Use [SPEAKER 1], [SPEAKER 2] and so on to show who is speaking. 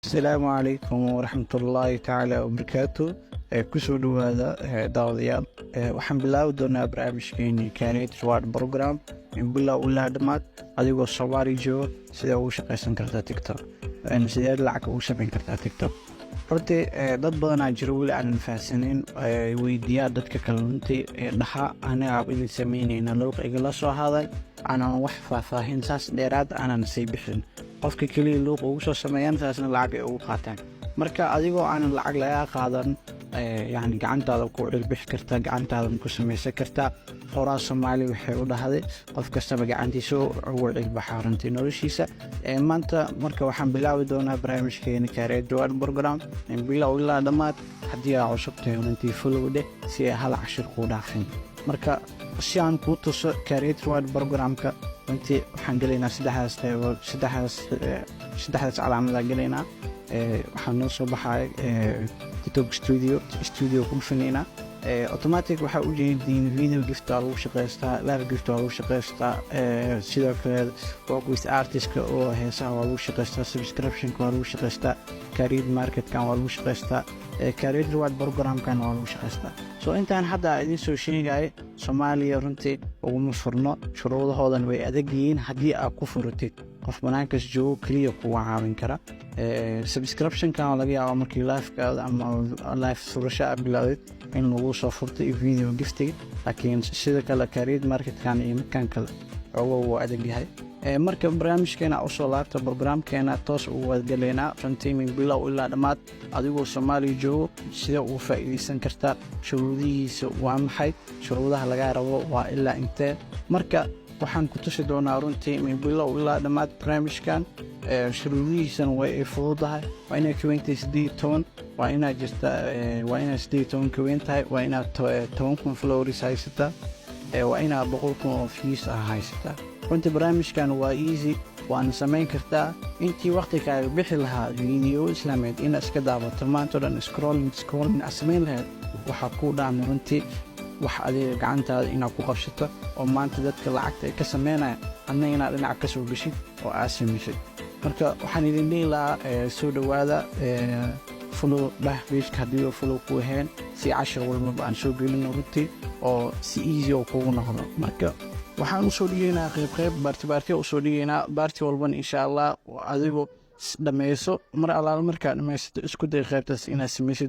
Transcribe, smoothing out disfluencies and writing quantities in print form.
[SPEAKER 1] السلام عليكم ورحمة الله تعالى وبركاته. kusoo dhawaada daawadayaal. Waxaan bilaabi doonaa barnaamijkeeni Create Reward Program in bilow ilaa dhammaad adigoo Soomaali jooga sida ugu shaqaysan kartaa TikTok sidee lacag ugu samayn kartaa TikTok. Horta dad badan aa jira weli aan fahamsanin weydiiyaa dadka kale runtii dhaxa anaga idin sameynayna luuq igala soo haday aanan wax faahfaahin saas dheeraad aanan sii bixin qofka kaliya luuq ugu soo sameeyaan saasna lacag ay ugu qaataan marka adigoo aanan lacag laga qaadan يعني gacantaada ku cilbix kartaa gacantaada ku sameeysan kartaa horaa Soomaali waxay u dhahday qof kasta gacantiisa ugu cilbaxa runtii noloshiisa maanta marka waxaan bilaabi doonaa barnaamijkeena Create Reward Program in bilow ilaa dhammaad haddii aad cusub tahay runtii follow dheh si ay hal cashir ku dhaafin marka si aan ku tuso Create Reward Program-ka runtii waxaan galeynaa saddexdaas calaamada galeynaa waxaan noo soo baxay TikTok studio ku finina automatic waxa uu jeedin video gift lagu shaqeystaa live gift lagu shaqeystaa sidoo kale work with artist oo heesaha lagu shaqeystaa subscription lagu shaqeystaa career market kan lagu shaqeystaa Create Reward Program kan lagu shaqeystaa so intaan hadda idin soo sheegay Soomaaliya runtii ugu furno shuruudahoodan way adag yihiin haddii aad ku furatid qof banaankaas joogo kaliya ku caawin kara subscription kan laga yaabo markii live ka ama live furasho bilaawid in lagu soo furto video giftiga laakiin sida kale career market kan iyo midkan kale oo adag yahay marka barnaamijkeena u soo laabta programkeena toos u wadgaleena runtii min bilow ilaa dhammaad adigoo Soomaali joogo sida uu faa'iideysan kartaa shuruudihiisa waa maxay shuruudaha laga rabo waa ilaa intee marka waxaan ku tusi doonaa runtii min bilow ilaa dhammaad barnaamijkan shuruudihiisana way fududahay waa inay kuweyntahay 18 waa inaa jirta waa inaa 18 kuweyntahay waa inaa 10,000 followers haysataa waa inaa 100,000 views haysataa runtii barnaamijkan waa easy waan samayn kartaa intii waqti kaaga bixi lahaa video islaameed in iska daabato maanta dhan scrolling asmayn lahayd waxa ku dhaam runtii wax adiga gacantaada inaad ku qabsato oo maanta dadka lacagta ay ka sameynayaan adna inaad dhinac ka soo geshid oo aad samaysid marka waxaan idin dhihi lahaa soo dhawaada follow page haddii follow ku heen si cashar walba aan soo gelino runtii oo si easy oo kugu noqdo marka waxaan u soo dhigaynaa qayb baarti u soo dhigaynaa baarti walban insha Allah adigoo dhameyso mar alaal markaa dhameysato isku day qaybtaas inaad samaysid